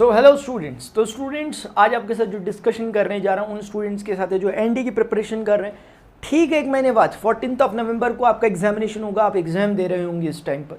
So hello students. तो students आज आपके साथ जो डिस्कशन करने जा रहा हूँ उन स्टूडेंट्स के साथ है जो एनडी की प्रिपरेशन कर रहे हैं। ठीक है, एक महीने बाद 14 नवंबर को आपका एग्जामिनेशन होगा, आप एग्जाम दे रहे होंगे इस टाइम पर।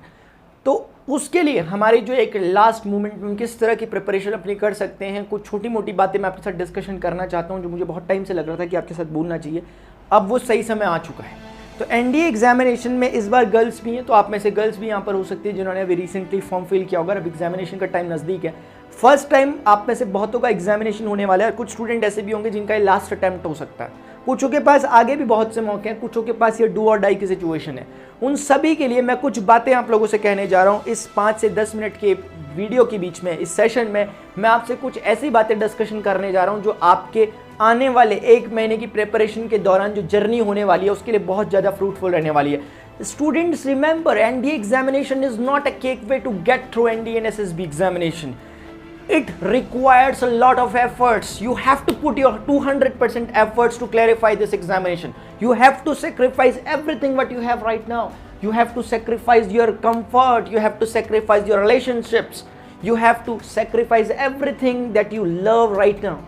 तो उसके लिए हमारी जो एक लास्ट मोमेंट में किस तरह की प्रिपरेशन अपनी कर सकते हैं, कुछ छोटी मोटी बातें मैं आपके साथ डिस्कशन करना चाहता हूँ जो मुझे बहुत टाइम से लग रहा था कि आपके साथ बोलना चाहिए। अब वो सही समय आ चुका है। तो एनडीए एग्जामिनेशन में इस बार गर्ल्स भी हैं, तो आप में से गर्ल्स भी यहाँ पर हो सकती है जिन्होंने अभी रिसेंटली फॉर्म फिल किया होगा। अब एग्जामिनेशन का टाइम नज़दीक है। फर्स्ट टाइम आप में से बहुतों का एग्जामिनेशन होने वाला है और कुछ स्टूडेंट ऐसे भी होंगे जिनका ये लास्ट अटैम्प्ट हो सकता है। कुछों के पास आगे भी बहुत से मौके हैं, कुछों के पास ये डू और डाई की सिचुएशन है। उन सभी के लिए मैं कुछ बातें आप लोगों से कहने जा रहा हूँ इस 5 से 10 मिनट के वीडियो के बीच में। इस सेशन में मैं आपसे कुछ ऐसी बातें डिस्कशन करने जा रहा हूँ जो आपके आने वाले 1 महीने की प्रिपरेशन के दौरान जो जर्नी होने वाली है उसके लिए बहुत ज़्यादा फ्रूटफुल रहने वाली है। Students, remember, NDA examination is not a cake way to get through NDA and SSB examination. It requires a lot of efforts. You have to put your 200% efforts to clarify this examination. You have to sacrifice everything what you have right now. You have to sacrifice your comfort. You have to sacrifice your relationships. You have to sacrifice everything that you love right now.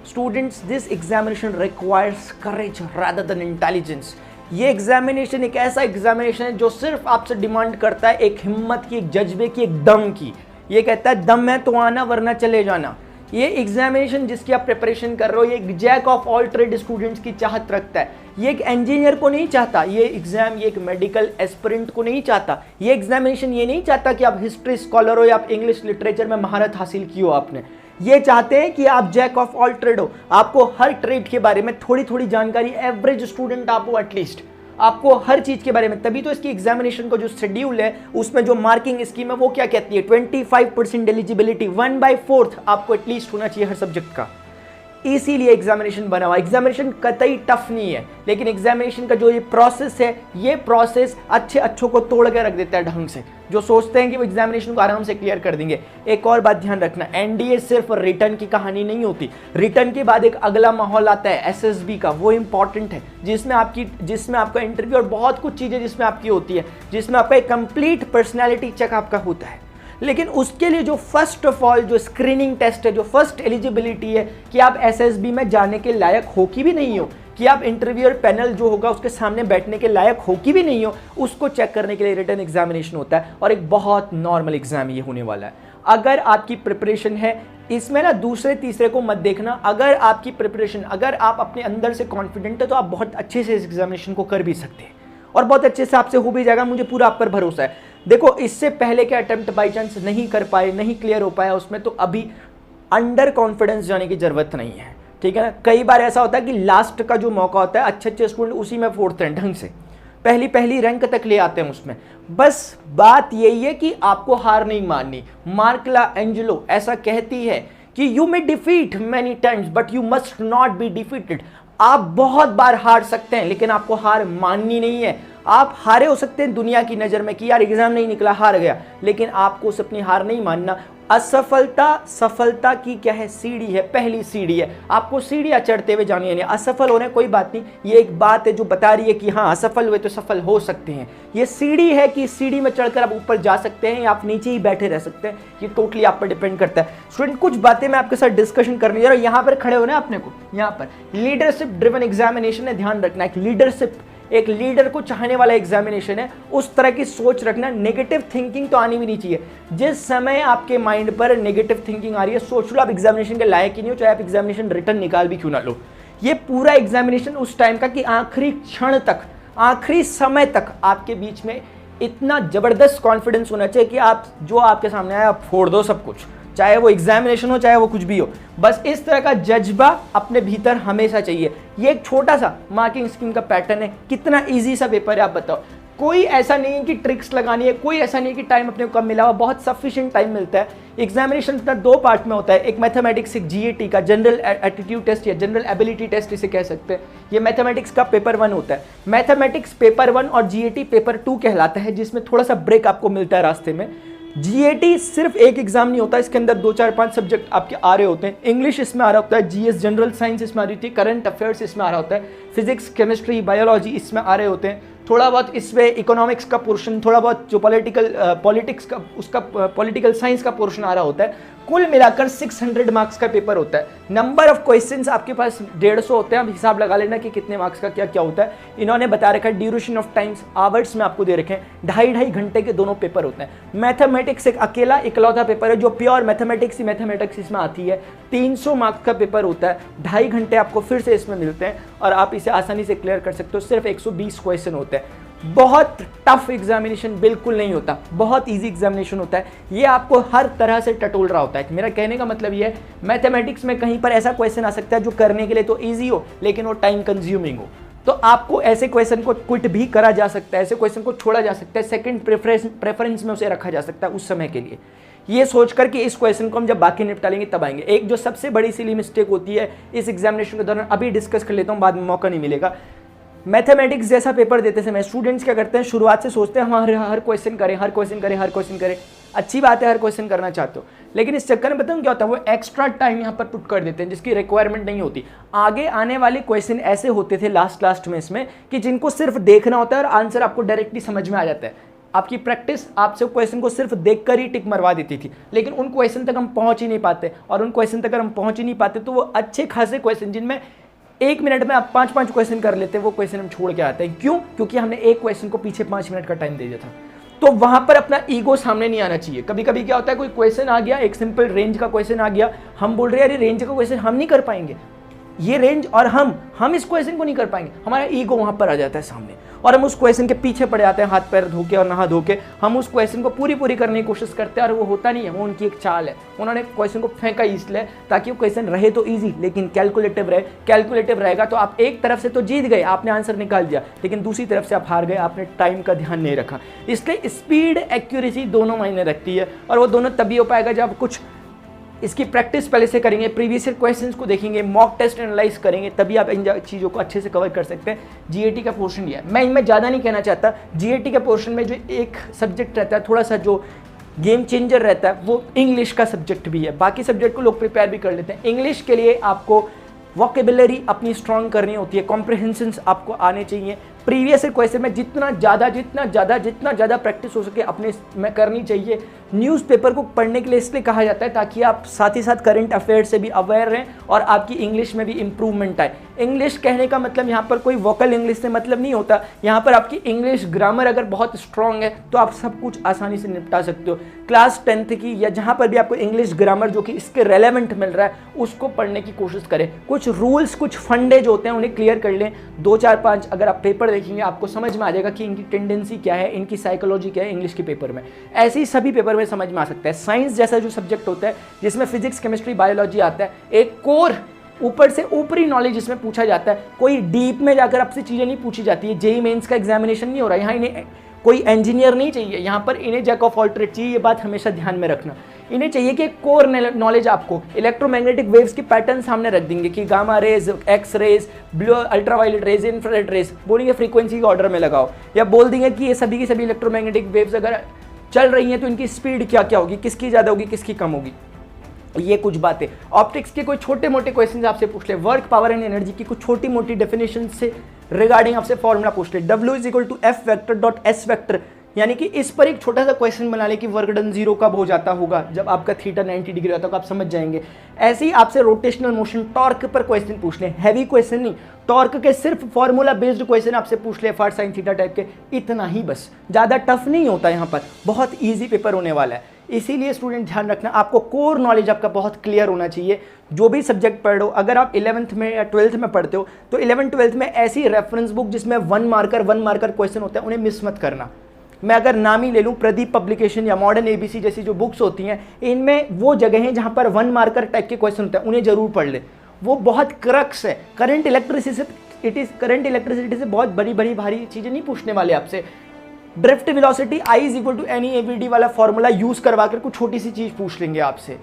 Students, this examination requires courage rather than intelligence. ये examination एक ऐसा examination है जो सिर्फ आपसे demand करता है एक हिम्मत की, एक जज्बे की, एक दम की। ये कहता है दम है तो आना वरना चले जाना। ये एग्जामिनेशन जिसकी आप प्रिपरेशन कर रहे हो ये एक jack of all trade students की चाहत रखता है। ये एक इंजीनियर को नहीं चाहता ये एग्जाम, ये एक मेडिकल एस्पिरेंट को नहीं चाहता ये एग्जामिनेशन। ये नहीं चाहता कि आप हिस्ट्री स्कॉलर हो या आप इंग्लिश लिटरेचर में महारत हासिल की हो आपने। ये चाहते हैं कि आप जैक ऑफ ऑल ट्रेड हो, आपको हर ट्रेड के बारे में थोड़ी थोड़ी जानकारी, एवरेज स्टूडेंट आप हो एटलीस्ट, आपको हर चीज के बारे में। तभी तो इसकी एग्जामिनेशन का जो शेड्यूल है उसमें जो मार्किंग स्कीम है वो क्या कहती है, 25% एलिजिबिलिटी, 1/4 आपको एटलीस्ट होना चाहिए हर सब्जेक्ट का। इसीलिए एग्जामिनेशन बना हुआ। एग्जामिनेशन कतई टफ नहीं है, लेकिन एग्जामिनेशन का जो ये प्रोसेस है ये प्रोसेस अच्छों को तोड़ के रख देता है ढंग से, जो सोचते हैं कि वो एग्जामिनेशन को आराम से क्लियर कर देंगे। एक और बात ध्यान रखना, एनडीए सिर्फ रिटर्न की कहानी नहीं होती। रिटर्न के बाद एक अगला माहौल आता है एसएसबी का, वो इंपॉर्टेंट है जिसमें आपका इंटरव्यू और बहुत कुछ चीजें जिसमें आपकी होती है, जिसमें आपका एक कंप्लीट पर्सनैलिटी चेक आपका होता है। लेकिन उसके लिए जो फर्स्ट ऑफ ऑल जो स्क्रीनिंग टेस्ट है, जो फर्स्ट एलिजिबिलिटी है कि आप एसएसबी में जाने के लायक हो कि भी नहीं हो, कि आप इंटरव्यूअर पैनल जो होगा उसके सामने बैठने के लायक हो कि भी नहीं हो, उसको चेक करने के लिए रिटन एग्जामिनेशन होता है। और एक बहुत नॉर्मल एग्जाम ये होने वाला है। अगर आपकी प्रिपरेशन है इसमें ना दूसरे तीसरे को मत देखना। अगर आपकी प्रिपरेशन, अगर आप अपने अंदर से कॉन्फिडेंट है तो आप बहुत अच्छे से इस एग्जामिनेशन को कर भी सकते हैं और बहुत अच्छे से आपसे हो भी जाएगा। मुझे पूरा आप पर भरोसा है। देखो, इससे पहले के अटेम्प्ट बाई चांस नहीं कर पाए, नहीं क्लियर हो पाया उसमें, तो अभी अंडर कॉन्फिडेंस जाने की जरूरत नहीं है, ठीक है ना। कई बार ऐसा होता है कि लास्ट का जो मौका होता है अच्छे स्टूडेंट उसी में फोड़ते हैं ढंग से, पहली रैंक तक ले आते हैं उसमें। बस बात यही है कि आपको हार नहीं माननी। मार्कला एंजेलो ऐसा कहती है कि you may defeat many times but you must not be defeated. आप बहुत बार हार सकते हैं लेकिन आपको हार माननी नहीं है। आप हारे हो सकते हैं दुनिया की नज़र में कि यार एग्जाम नहीं निकला, हार गया, लेकिन आपको अपनी हार नहीं मानना। असफलता सफलता की क्या है, सीढ़ी है, पहली सीढ़ी है। आपको सीढ़ियाँ चढ़ते हुए जानी है। असफल होने कोई बात नहीं, ये एक बात है जो बता रही है कि हाँ असफल हुए तो सफल हो सकते हैं। ये सीढ़ी है कि सीढ़ी में चढ़कर आप ऊपर जा सकते हैं या आप नीचे ही बैठे रह सकते हैं। ये टोटली आप पर डिपेंड करता है। स्टूडेंट, कुछ बातें मैं आपके साथ डिस्कशन करने जा रहा हूँ। यहाँ पर खड़े होना अपने को, यहाँ पर लीडरशिप ड्रिवन एग्जामिनेशन है, ध्यान रखना। एक लीडर को चाहने वाला एग्जामिनेशन है। उस तरह की सोच रखना, नेगेटिव थिंकिंग तो आनी भी नहीं चाहिए। जिस समय आपके माइंड पर नेगेटिव थिंकिंग आ रही है सोच लो आप एग्जामिनेशन के लायक ही नहीं हो, चाहे आप एग्जामिनेशन रिटर्न निकाल भी क्यों ना लो। ये पूरा एग्जामिनेशन उस टाइम का कि आखिरी क्षण तक, आखिरी समय तक आपके बीच में इतना जबरदस्त कॉन्फिडेंस होना चाहिए कि आप जो आपके सामने आया आप फोड़ दो सब कुछ, चाहे वो एग्जामिनेशन हो चाहे वो कुछ भी हो। बस इस तरह का जज्बा अपने भीतर हमेशा चाहिए। ये एक छोटा सा मार्किंग स्कीम का पैटर्न है। कितना इजी सा पेपर है आप बताओ। कोई ऐसा नहीं है कि ट्रिक्स लगानी है, कोई ऐसा नहीं है कि टाइम अपने को कम मिला हुआ, बहुत सफिशिएंट टाइम मिलता है। एग्जामिनेशन का 2 पार्ट में होता है, एक मैथमेटिक्स, एक जीएटी का जनरल एप्टीट्यूड टेस्ट या जनरल एबिलिटी टेस्ट इसे कह सकते हैं। ये मैथमेटिक्स का पेपर 1 होता है। मैथमेटिक्स पेपर 1 और जीएटी पेपर 2 कहलाता है, जिसमें थोड़ा सा ब्रेक आपको मिलता है रास्ते में। जीएटी सिर्फ एक एग्जाम नहीं होता, इसके अंदर 2, 4, 5 सब्जेक्ट आपके आ रहे होते हैं। इंग्लिश इसमें आ रहा होता है, जीएस जनरल साइंस इसमें आ रही थी, करंट अफेयर्स इसमें आ रहा होता है, फिजिक्स, केमिस्ट्री, बायोलॉजी इसमें आ रहे होते हैं। थोड़ा बहुत इसमें इकोनॉमिक्स का पोर्शन, थोड़ा बहुत जो पॉलिटिक्स का उसका पॉलिटिकल साइंस का पोर्शन आ रहा होता है। कुल मिलाकर 600 मार्क्स का पेपर होता है। नंबर ऑफ क्वेश्चंस आपके पास 150 होते हैं। आप हिसाब लगा लेना कि कितने मार्क्स का क्या क्या होता है। इन्होंने बता रखा है ड्यूरेशन ऑफ टाइम्स आवर्स में आपको दे रखे हैं, 2.5 घंटे के दोनों पेपर होते हैं। मैथमेटिक्स एक अकेला इकलौता पेपर है जो प्योर मैथमेटिक्स ही मैथमेटिक्स इसमें आती है। 300 मार्क्स का पेपर होता है, 2.5 घंटे आपको फिर से इसमें मिलते हैं और आप इसे आसानी से क्लियर कर सकते हो। सिर्फ 120 क्वेश्चन होते हैं। बहुत टफ एग्जामिनेशन बिल्कुल नहीं होता, बहुत इजी एग्जामिनेशन होता है। ये आपको हर तरह से टटोल रहा होता है। मेरा कहने का मतलब ये है, मैथमेटिक्स में कहीं पर ऐसा क्वेश्चन आ सकता है जो करने के लिए तो इजी हो लेकिन वो टाइम कंज्यूमिंग हो, तो आपको ऐसे क्वेश्चन को क्विट भी करा जा सकता है, ऐसे क्वेश्चन को छोड़ा जा सकता है, सेकंड प्रेफरेंस में उसे रखा जा सकता है उस समय के लिए। ये सोचकर कि इस क्वेश्चन को हम जब बाकी निपटा लेंगे तब आएंगे। एक जो सबसे बड़ी सिली मिस्टेक होती है इस एग्जामिनेशन के दौरान, अभी डिस्कस कर लेता हूँ, बाद में मौका नहीं मिलेगा। मैथमेटिक्स जैसा पेपर देते समय स्टूडेंट्स क्या करते हैं, शुरुआत से सोचते हैं हमारे हर क्वेश्चन करें, हर क्वेश्चन करें, हर क्वेश्चन करें। अच्छी बात है, हर क्वेश्चन करना चाहते हो, लेकिन इस चक्कर में बताऊँ क्या होता है, वो एक्स्ट्रा टाइम यहाँ पर पुट कर देते हैं जिसकी रिक्वायरमेंट नहीं होती। आगे आने वाले क्वेश्चन ऐसे होते थे लास्ट में इसमें कि जिनको सिर्फ देखना होता है और आंसर आपको डायरेक्टली समझ में आ जाता है। आपकी प्रैक्टिस आपसे क्वेश्चन को सिर्फ देखकर ही टिक मरवा देती थी, लेकिन उन क्वेश्चन तक हम पहुंच ही नहीं पाते। और उन क्वेश्चन तक अगर हम पहुंच ही नहीं पाते तो वो अच्छे खासे क्वेश्चन जिनमें 1 मिनट में आप 5 क्वेश्चन कर लेते हैं, वो क्वेश्चन हम छोड़ के आते हैं। क्यों? क्योंकि हमने एक क्वेश्चन को पीछे 5 मिनट का टाइम दे दिया था। तो वहां पर अपना ईगो सामने नहीं आना चाहिए। कभी कभी क्या होता है, कोई क्वेश्चन आ गया, एक सिंपल रेंज का क्वेश्चन आ गया, हम बोल रहे हैं अरे रेंज का क्वेश्चन हम नहीं कर पाएंगे, ये रेंज और हम इस क्वेश्चन को नहीं कर पाएंगे। हमारा ईगो वहां पर आ जाता है सामने और हम उस क्वेश्चन के पीछे पड़ जाते हैं, हाथ पैर धो के और नहा धो के। हम उस क्वेश्चन को पूरी करने की कोशिश करते हैं और वो होता नहीं है। वो उनकी एक चाल है, उन्होंने क्वेश्चन को फेंका इसलिए ताकि वो क्वेश्चन रहे तो इजी लेकिन कैलकुलेटिव रहे। कैलकुलेटिव रहेगा तो आप एक तरफ से तो जीत गए, आपने आंसर निकाल दिया, लेकिन दूसरी तरफ से आप हार गए, आपने टाइम का ध्यान नहीं रखा। इसलिए स्पीड एक्यूरेसी दोनों मायने रखती है और वो दोनों तभी हो पाएगा जब कुछ इसकी प्रैक्टिस पहले से करेंगे, प्रीवियस ईयर क्वेश्चंस को देखेंगे, मॉक टेस्ट एनालाइज करेंगे, तभी आप इन चीज़ों को अच्छे से कवर कर सकते हैं। जीएटी का पोर्शन ये है, मैं इनमें ज़्यादा नहीं कहना चाहता। जीएटी के पोर्शन में जो एक सब्जेक्ट रहता है थोड़ा सा जो गेम चेंजर रहता है वो इंग्लिश का सब्जेक्ट भी है। बाकी सब्जेक्ट को लोग प्रिपेयर भी कर लेते हैं। इंग्लिश के लिए आपको वोकेबुलरी अपनी स्ट्रॉन्ग करनी होती है, कॉम्प्रिहेंशंस आपको आने चाहिए। प्रीवियस क्वेश्चन में जितना ज़्यादा प्रैक्टिस हो सके अपने में करनी चाहिए। न्यूज़पेपर को पढ़ने के लिए इसलिए कहा जाता है ताकि आप साथ ही साथ करंट अफेयर से भी अवेयर रहें और आपकी इंग्लिश में भी इंप्रूवमेंट आए। इंग्लिश कहने का मतलब यहाँ पर कोई वोकल इंग्लिश से मतलब नहीं होता। यहाँ पर आपकी इंग्लिश ग्रामर अगर बहुत स्ट्रॉन्ग है तो आप सब कुछ आसानी से निपटा सकते हो। क्लास 10th की या जहाँ पर भी आपको इंग्लिश ग्रामर जो कि इसके रेलेवेंट मिल रहा है उसको पढ़ने की कोशिश करें। कुछ रूल्स, कुछ फंडे जो होते हैं उन्हें क्लियर कर लें। 2 4 5 अगर आप पेपर देखेंगे आपको समझ में आ जाएगा कि इनकी टेंडेंसी क्या है, इनकी साइकोलॉजी क्या है इंग्लिश के पेपर में। ऐसे ही सभी पेपर में समझ में आ सकता है। साइंस जैसा जो सब्जेक्ट होता है जिसमें फिजिक्स, केमिस्ट्री, बायोलॉजी आता है, एक कोर ऊपर से ऊपरी नॉलेज इसमें पूछा जाता है। कोई डीप में जाकर आपसे चीज़ें नहीं पूछी जाती है। जेईई मेंस का एग्जामिनेशन नहीं हो रहा है, यहाँ इन्हें कोई इंजीनियर नहीं चाहिए, यहाँ पर इन्हें जैक ऑफ ऑल ट्रेड चाहिए। ये बात हमेशा ध्यान में रखना। इन्हें चाहिए कि कोर नॉलेज आपको इलेक्ट्रोमैग्नेटिक वेव्स की पैटर्न सामने रख देंगे कि gamma rays, X rays, blue ultraviolet rays, infrared rays, बोलेंगे फ्रीक्वेंसी के ऑर्डर में लगाओ, या बोल देंगे कि ये सभी की सभी इलेक्ट्रोमैग्नेटिक वेव्स अगर चल रही हैं तो इनकी स्पीड क्या क्या होगी, किसकी ज़्यादा होगी, किसकी कम होगी। ये कुछ बातें। ऑप्टिक्स के कोई छोटे मोटे क्वेश्चन आपसे पूछ ले, वर्क, पावर एंड एनर्जी की कुछ छोटी मोटी डेफिनेशन से रिगार्डिंग आपसे फॉर्मूला पूछ ले, W = F vector dot S vector, यानी कि इस पर एक छोटा सा क्वेश्चन बना ले कि वर्क डन 0 कब हो जाता होगा, जब आपका थीटा 90 डिग्री होता है, आप समझ जाएंगे। ऐसे ही आपसे रोटेशनल मोशन, टॉर्क पर क्वेश्चन पूछ ले, हैवी क्वेश्चन नहीं, टॉर्क के सिर्फ फॉर्मूला बेस्ड क्वेश्चन आपसे पूछ ले, फार साइन थीटा टाइप के, इतना ही बस, ज़्यादा टफ नहीं होता यहाँ पर, बहुत ईजी पेपर होने वाला है। इसीलिए स्टूडेंट ध्यान रखना, आपको कोर नॉलेज आपका बहुत क्लियर होना चाहिए। जो भी सब्जेक्ट पढ़ रहे हो, अगर आप 11th में या 12th में पढ़ते हो तो 11th 12th में ऐसी रेफरेंस बुक जिसमें 1 मार्कर क्वेश्चन होता है उन्हें मिस मत करना। मैं अगर नाम ही ले लूँ, प्रदीप पब्लिकेशन या मॉडर्न ABC जैसी जो बुक्स होती हैं, इनमें वो जगह हैं जहाँ पर 1 मार्कर टाइप के क्वेश्चन होते हैं, उन्हें जरूर पढ़ ले। वो बहुत क्रक्स है। करंट इलेक्ट्रिसिटी से बहुत बड़ी भारी चीज़ें नहीं पूछने वाले आपसे। ड्रिफ्ट वेलोसिटी I = NE/AVD वाला फॉर्मूला यूज करवा कर कुछ छोटी सी चीज पूछ लेंगे आपसे।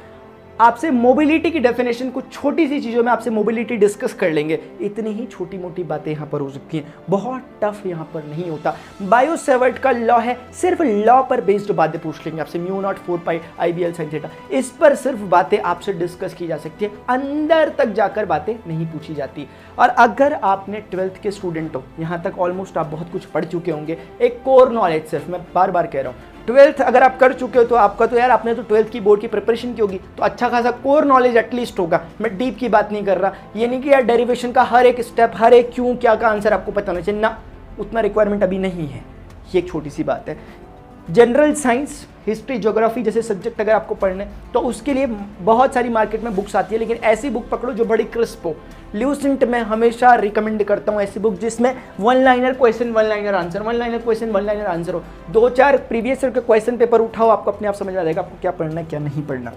आपसे मोबिलिटी की डेफिनेशन, कुछ छोटी सी चीज़ों में आपसे मोबिलिटी डिस्कस कर लेंगे। इतनी ही छोटी मोटी बातें यहाँ पर हो सकती हैं, बहुत टफ यहाँ पर नहीं होता। बायो सेवर्ट का लॉ है, सिर्फ लॉ पर बेस्ड बातें पूछ लेंगे आपसे, म्यू नॉट 4 पाई IBL sin थीटा, इस पर सिर्फ बातें आपसे डिस्कस की जा सकती है, अंदर तक जाकर बातें नहीं पूछी जाती। और अगर आपने 12th के स्टूडेंट हो, यहाँ तक ऑलमोस्ट आप बहुत कुछ पढ़ चुके होंगे, एक कोर नॉलेज, सिर्फ मैं बार बार कह रहा हूँ 12th अगर आप कर चुके हो तो आपका तो यार आपने तो 12th की बोर्ड की प्रिपरेशन की होगी, तो अच्छा खासा कोर नॉलेज एटलीस्ट होगा। मैं डीप की बात नहीं कर रहा, ये नहीं कि यार डेरिवेशन का हर एक स्टेप, हर एक क्यों क्या का आंसर आपको पता होना चाहिए ना, उतना रिक्वायरमेंट अभी नहीं है, ये एक छोटी सी बात है। जनरल साइंस, हिस्ट्री, ज्योग्राफी जैसे सब्जेक्ट अगर आपको पढ़ने तो उसके लिए बहुत सारी मार्केट में बुक्स आती है, लेकिन ऐसी बुक पकड़ो जो बड़ी क्रिस्प हो। ल्यूसेंट में हमेशा रिकमेंड करता हूँ ऐसी बुक जिसमें 1 liner question 1 liner answer, 1 liner question 1 liner answer हो। 2-4 प्रीवियस ईयर के क्वेश्चन पेपर उठाओ, आपको अपने आप समझ आ जाएगा आपको क्या पढ़ना है क्या नहीं पढ़ना।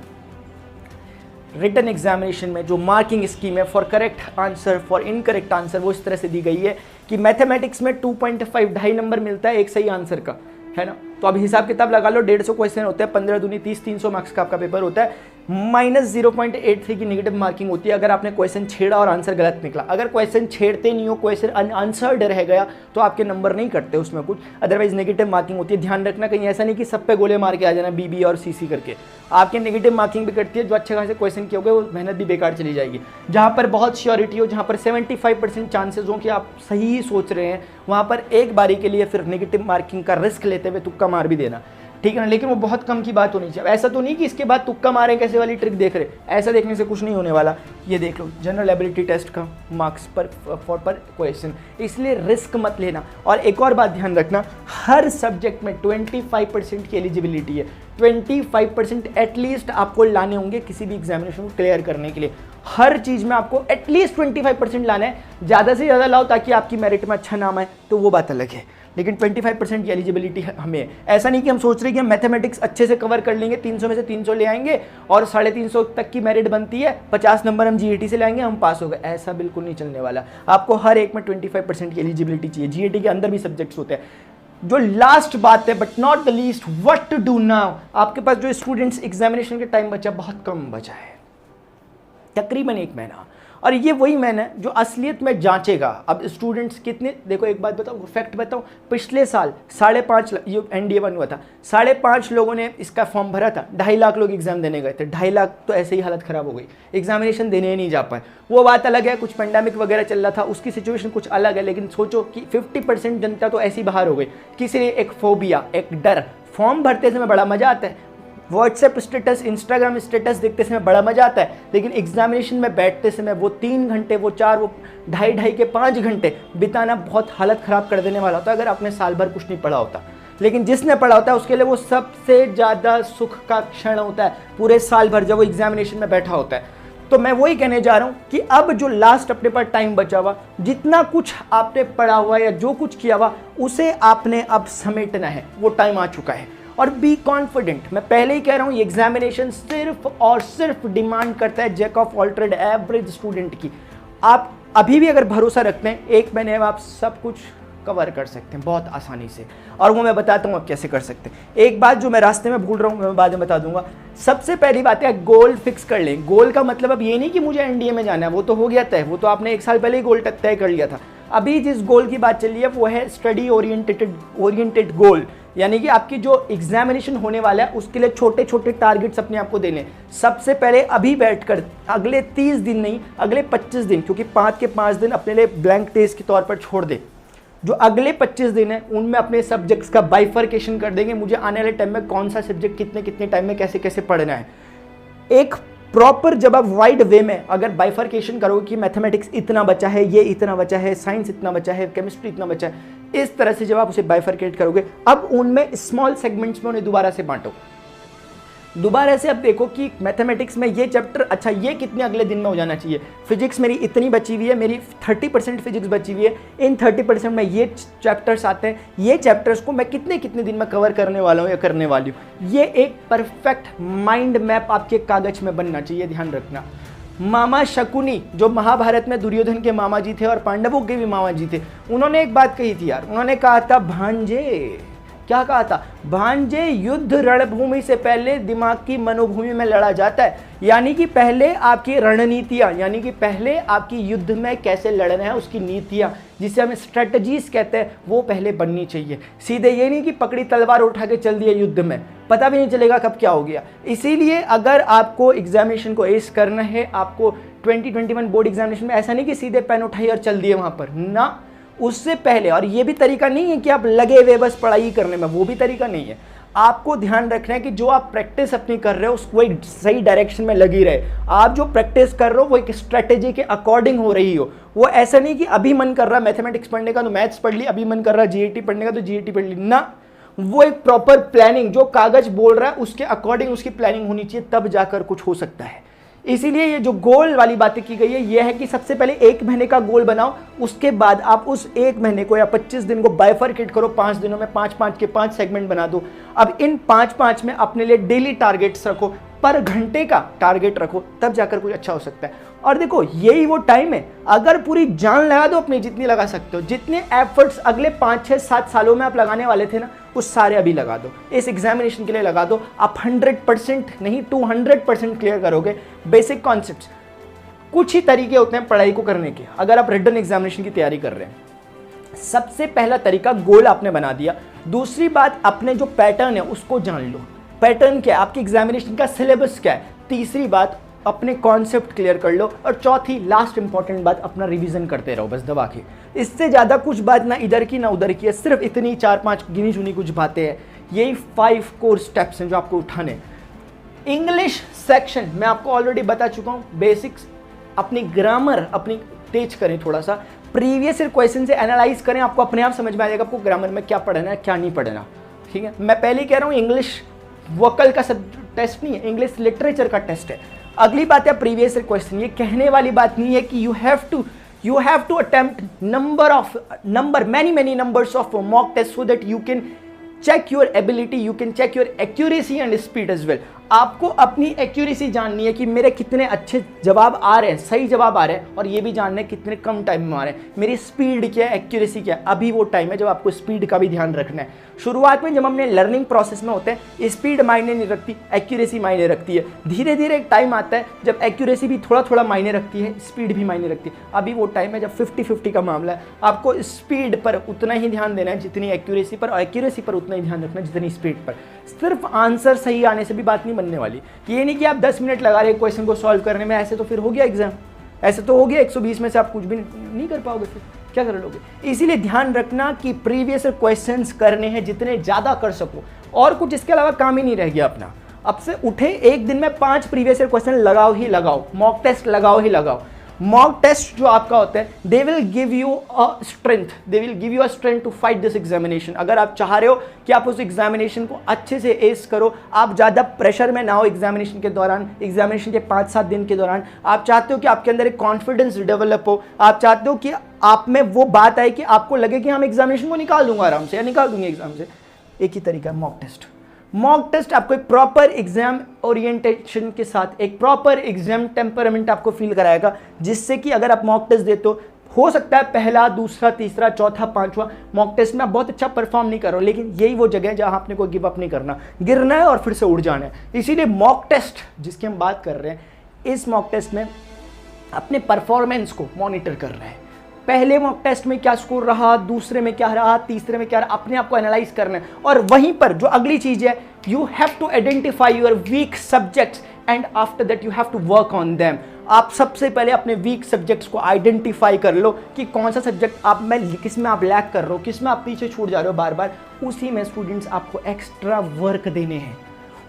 रिटन एग्जामिनेशन में जो मार्किंग स्कीम है for correct answer, for incorrect answer, वो इस तरह से दी गई है कि मैथमेटिक्स में 2.5 2.5 नंबर मिलता है एक सही आंसर का, है ना। तो अब हिसाब किताब लगा लो, 150 क्वेश्चन होते हैं, 15 दूनी 30, 300 मार्क्स का आपका पेपर होता है। -0.83 की नेगेटिव मार्किंग होती है अगर आपने क्वेश्चन छेड़ा और आंसर गलत निकला। अगर क्वेश्चन छेड़ते नहीं हो, क्वेश्चन अनआंसर्ड रह गया, तो आपके नंबर नहीं कटते उसमें कुछ, अदरवाइज नेगेटिव मार्किंग होती है। ध्यान रखना, कहीं ऐसा नहीं कि सब पे गोले मार के आ जाना BB और CC करके, आपके नेगेटिव मार्किंग भी कटती है। जो अच्छे खासे क्वेश्चन किए होंगे वो मेहनत भी बेकार चली जाएगी। जहाँ पर बहुत श्योरिटी हो, जहाँ पर 75% चांसेस हो कि आप सही सोच रहे हैं, वहाँ पर एक बारी के लिए फिर नेगेटिव मार्किंग का रिस्क लेते हुए तुक्का मार भी देना, ठीक है ना। लेकिन वो बहुत कम की बात होनी चाहिए। ऐसा तो नहीं कि इसके बाद तुक्का मारे कैसे वाली ट्रिक देख रहे, ऐसा देखने से कुछ नहीं होने वाला। ये देख लो जनरल एबिलिटी टेस्ट का मार्क्स पर क्वेश्चन, इसलिए रिस्क मत लेना। और एक और बात ध्यान रखना, हर सब्जेक्ट में 25% की एलिजिबिलिटी है। 25% एटलीस्ट आपको लाने होंगे किसी भी एग्जामिनेशन को क्लियर करने के लिए। हर चीज़ में आपको एटलीस्ट 25% लाना है, ज़्यादा से ज़्यादा लाओ ताकि आपकी मेरिट में अच्छा नाम आए, तो वो बात अलग है। लेकिन 25% की एलिजिबिलिटी हमें, ऐसा नहीं कि हम सोच रहे कि हम मैथमेटिक्स अच्छे से कवर कर लेंगे, 300 में से 300 ले आएंगे और 350 तक की मेरिट बनती है, 50 नंबर हम GAT से लाएंगे, हम पास हो गए, ऐसा बिल्कुल नहीं चलने वाला। आपको हर एक में 25% की एलिजिबिलिटी चाहिए। GAT के अंदर भी सब्जेक्ट्स होते हैं। जो लास्ट बात है but not the least, what to do now. आपके पास जो स्टूडेंट्स एग्जामिनेशन के टाइम बचा, बहुत कम बचा है, तकरीबन 1 महीना, और ये वही महीना है जो असलियत में जांचेगा। अब स्टूडेंट्स कितने, देखो एक बात बताओ, फैक्ट बताओ, पिछले साल 5.5 ये NDA 1 हुआ था, 5.5 लोगों ने इसका फॉर्म भरा था, 2.5 लाख लोग एग्जाम देने गए थे। 2.5 लाख तो ऐसे ही हालत खराब हो गई, एग्जामिनेशन देने ही नहीं जा पाए। वो बात अलग है, कुछ पेंडेमिक वगैरह चल रहा था, उसकी सिचुएशन कुछ अलग है, लेकिन सोचो कि 50% जनता तो ऐसी बाहर हो गई। किसी ने एक फोबिया, एक डर, फॉर्म भरते समय बड़ा मजा आता है, व्हाट्सएप स्टेटस, इंस्टाग्राम स्टेटस देखते समय बड़ा मजा आता है, लेकिन एग्जामिनेशन में बैठते समय वो 3 घंटे, वो 4, वो 2.5 के 5 घंटे बिताना बहुत हालत ख़राब कर देने वाला होता है अगर आपने साल भर कुछ नहीं पढ़ा होता। लेकिन जिसने पढ़ा होता है उसके लिए वो सबसे ज़्यादा सुख का क्षण होता है पूरे साल भर, जब वो एग्जामिनेशन में बैठा होता है। तो मैं वही कहने जा रहा हूँ कि अब जो लास्ट अपने पास टाइम बचा हुआ, जितना कुछ आपने पढ़ा हुआ या जो कुछ किया हुआ, उसे आपने अब समेटना है, वो टाइम आ चुका है। और बी कॉन्फिडेंट, मैं पहले ही कह रहा हूँ, ये एग्जामिनेशन सिर्फ और सिर्फ डिमांड करता है jack of all trade, average student की। आप अभी भी अगर भरोसा रखते हैं, 1 महीने में आप सब कुछ कवर कर सकते हैं बहुत आसानी से, और वो मैं बताता हूँ आप कैसे कर सकते हैं। एक बात जो मैं रास्ते में भूल रहा हूँ, मैं बाद में बता दूंगा। सबसे पहली बात है, गोल फिक्स कर लें। गोल का मतलब अब ये नहीं कि मुझे NDA में जाना है, वो तो हो गया तय, वो तो आपने 1 साल पहले ही गोल तय कर लिया था। अभी जिस गोल की बात चल रही है वो है स्टडी ओरिएंटेड गोल, यानी कि आपकी जो एग्जामिनेशन होने वाला है उसके लिए छोटे छोटे टारगेट्स अपने आप को देने। सबसे पहले अभी बैठकर अगले 30 दिन नहीं, अगले 25 दिन, क्योंकि 5 के 5 दिन अपने लिए ब्लैंक टेस्ट के तौर पर छोड़ दे। जो अगले 25 दिन है उनमें अपने सब्जेक्ट्स का बाइफर्केशन कर देंगे, मुझे आने वाले टाइम में कौन सा सब्जेक्ट कितने कितने टाइम में कैसे कैसे पढ़ना है। एक प्रॉपर, जब आप वाइड वे में अगर बाइफर्केशन करोगे कि मैथमेटिक्स इतना बचा है, ये इतना बचा है, साइंस इतना बचा है, केमिस्ट्री इतना बचा है, इस तरह से जब आप उसे बाइफर्केट करोगे, अब उनमें स्मॉल सेगमेंट्स में उन्हें दोबारा से बांटो। दोबारा से अब देखो कि मैथमेटिक्स में ये चैप्टर, अच्छा ये कितने अगले दिन में हो जाना चाहिए। फिजिक्स मेरी इतनी बची हुई है, मेरी 30% फिजिक्स बची हुई है, इन 30% में ये चैप्टर्स आते हैं, ये चैप्टर्स को मैं कितने कितने दिन में कवर करने वाला हूँ या करने वाली हूँ। ये एक परफेक्ट माइंड मैप आपके कागज में बनना चाहिए, ध्यान रखना। मामा शकुनी, जो महाभारत में दुर्योधन के मामा जी थे और पांडवों के भी मामा जी थे, उन्होंने एक बात कही थी यार, उन्होंने कहा था, भांजे क्या कहा था? भांजे, युद्ध रणभूमि से पहले दिमाग की मनोभूमि में लड़ा जाता है। यानी कि पहले आपकी रणनीतियां, यानी कि पहले आपकी युद्ध में कैसे लड़ना है उसकी नीतियां, जिसे हम स्ट्रेटजीज कहते हैं, वो पहले बननी चाहिए। सीधे ये नहीं कि पकड़ी तलवार उठा के चल दिया युद्ध में, पता भी नहीं चलेगा कब क्या हो गया। इसीलिए अगर आपको एग्जामिनेशन को एस करना है, आपको 2021 बोर्ड एग्जामिनेशन में, ऐसा नहीं कि सीधे पेन उठाई और चल दिए वहां पर ना, उससे पहले। और ये भी तरीका नहीं है कि आप लगे हुए बस पढ़ाई करने में, वो भी तरीका नहीं है। आपको ध्यान रखना है कि जो आप प्रैक्टिस अपनी कर रहे हो उसको एक सही डायरेक्शन में लगी रहे। आप जो प्रैक्टिस कर रहे हो वो एक स्ट्रेटेजी के अकॉर्डिंग हो रही हो। वो ऐसा नहीं कि अभी मन कर रहा है मैथमेटिक्स पढ़ने का तो मैथ्स पढ़ ली, अभी मन कर रहा है जीएटी पढ़ने का तो जीएटी पढ़ ली ना। वो एक प्रॉपर प्लानिंग, जो कागज बोल रहा है उसके अकॉर्डिंग उसकी प्लानिंग होनी चाहिए, तब जाकर कुछ हो सकता है। इसीलिए ये जो गोल वाली बातें की गई है, ये है कि सबसे पहले 1 महीने का गोल बनाओ, उसके बाद आप उस 1 महीने को या 25 दिन को बाइफरकेट करो, 5 दिनों में 5-5 के 5 सेगमेंट बना दो। अब इन 5-5 में अपने लिए डेली टारगेट्स रखो, पर घंटे का टारगेट रखो, तब जाकर कुछ अच्छा हो सकता है। और देखो यही वो टाइम है, अगर पूरी जान लगा दो अपनी, जितनी लगा सकते हो, जितने एफर्ट्स अगले 5, 6, 7 सालों में आप लगाने वाले थे ना, उस सारे अभी लगा दो, इस एग्जामिनेशन के लिए लगा दो। आप 100% नहीं 200% क्लियर करोगे बेसिक कॉन्सेप्ट्स। कुछ ही तरीके होते हैं पढ़ाई को करने के, अगर आप रिटन एग्जामिनेशन की तैयारी कर रहे हैं। सबसे पहला तरीका, गोल आपने बना दिया। दूसरी बात, अपने जो पैटर्न है उसको जान लो, पैटर्न क्या है, आपके एग्जामिनेशन का सिलेबस क्या है। तीसरी बात, अपने कॉन्सेप्ट क्लियर कर लो। और चौथी लास्ट इंपॉर्टेंट बात, अपना रिवीजन करते रहो बस दबा के। इससे ज़्यादा कुछ बात ना इधर की ना उधर की है, सिर्फ इतनी 4-5 गिनी चुनी कुछ बातें हैं। यही 5 कोर स्टेप्स हैं जो आपको उठाने। इंग्लिश सेक्शन मैं आपको ऑलरेडी बता चुका हूँ, बेसिक्स। अपनी ग्रामर अपनी तेज करें थोड़ा सा, प्रीवियस क्वेश्चन से एनालाइज करें, आपको अपने आप समझ में आ जाएगा आपको ग्रामर में क्या पढ़ना है क्या नहीं पढ़ना। ठीक है, मैं पहले ही कह रहा हूँ इंग्लिश वोकल का सब टेस्ट नहीं है, इंग्लिश लिटरेचर का टेस्ट है। अगली बात है प्रीवियस क्वेश्चन। ये कहने वाली बात नहीं है कि you have to attempt many numbers of mock tests so that you can check your ability, you can check your accuracy and speed as well. आपको अपनी एक्यूरेसी जाननी है कि मेरे कितने अच्छे जवाब आ रहे हैं, सही जवाब आ रहे हैं, और ये भी जानना है कितने कम टाइम में आ रहे हैं, मेरी स्पीड क्या है, एक्यूरेसी क्या है। अभी वो टाइम है जब आपको स्पीड का भी ध्यान रखना है। शुरुआत में जब हमने लर्निंग प्रोसेस में होते हैं, स्पीड मायने नहीं रखती, एक्यूरेसी मायने रखती है। धीरे धीरे एक टाइम आता है जब एक्यूरेसी भी थोड़ा थोड़ा मायने रखती है, स्पीड भी मायने रखती है। अभी वो टाइम है जब 50-50 का मामला है। आपको स्पीड पर उतना ही ध्यान देना है जितनी एक्यूरेसी पर, और एक्यूरेसी पर उतना ही ध्यान रखना है जितनी स्पीड पर। सिर्फ आंसर सही आने से भी बात नहीं बनने वाली। ये नहीं कि आप 10 मिनट लगा रहे क्वेश्चन को सॉल्व करने में, ऐसे तो फिर हो गया एग्जाम, ऐसे तो हो गया 120 में से आप कुछ भी नहीं कर पाओगे, फिर क्या कर लोगे। इसीलिए ध्यान रखना कि प्रीवियस क्वेश्चंस करने हैं जितने ज़्यादा कर सको, और कुछ इसके अलावा काम ही नहीं रह गया अपना। अब से उठे एक दिन में 5 प्रीवियस क्वेश्चन लगाओ ही लगाओ, मॉक टेस्ट लगाओ ही लगाओ। मॉक टेस्ट जो आपका होता है, they will give you a strength to fight this examination. अगर आप चाह रहे हो कि आप उस एग्जामिनेशन को अच्छे से एस करो, आप ज़्यादा प्रेशर में ना हो एग्जामिनेशन के दौरान, एग्जामिनेशन के 5-7 दिन के दौरान, आप चाहते हो कि आपके अंदर एक कॉन्फिडेंस डेवलप हो, आप चाहते हो कि आप में वो बात आए कि आपको लगे कि हम एग्जामिनेशन को निकाल दूंगा आराम से, या निकाल दूंगी एग्जाम से, एक ही तरीका है मॉक टेस्ट। मॉक टेस्ट आपको एक प्रॉपर एग्जाम ओरिएंटेशन के साथ एक प्रॉपर एग्जाम टेम्परामेंट आपको फील कराएगा, जिससे कि अगर आप मॉक टेस्ट देते हो सकता है पहला, दूसरा, तीसरा, चौथा, 5वां मॉक टेस्ट में आप बहुत अच्छा परफॉर्म नहीं कर रहे हो, लेकिन यही वो जगह है जहां आपने कोई गिव अप नहीं करना, गिरना है और फिर से उड़ जाना है। इसीलिए मॉक टेस्ट जिसकी हम बात कर रहे हैं, इस मॉक टेस्ट में अपने परफॉर्मेंस को मॉनिटर कर रहे हैं। पहले मॉक टेस्ट में क्या स्कोर रहा, दूसरे में क्या रहा, तीसरे में क्या रहा, अपने आप को एनालाइज करना है। और वहीं पर जो अगली चीज है, you have to identify your weak subjects and after that you have to work on them. आप सबसे पहले अपने वीक सब्जेक्ट्स को आइडेंटिफाई कर लो कि कौन सा सब्जेक्ट आप में, किस में आप लैक कर रहे हो, किस में आप पीछे छूट जा रहे हो बार बार। उसी में स्टूडेंट्स आपको एक्स्ट्रा वर्क देने हैं।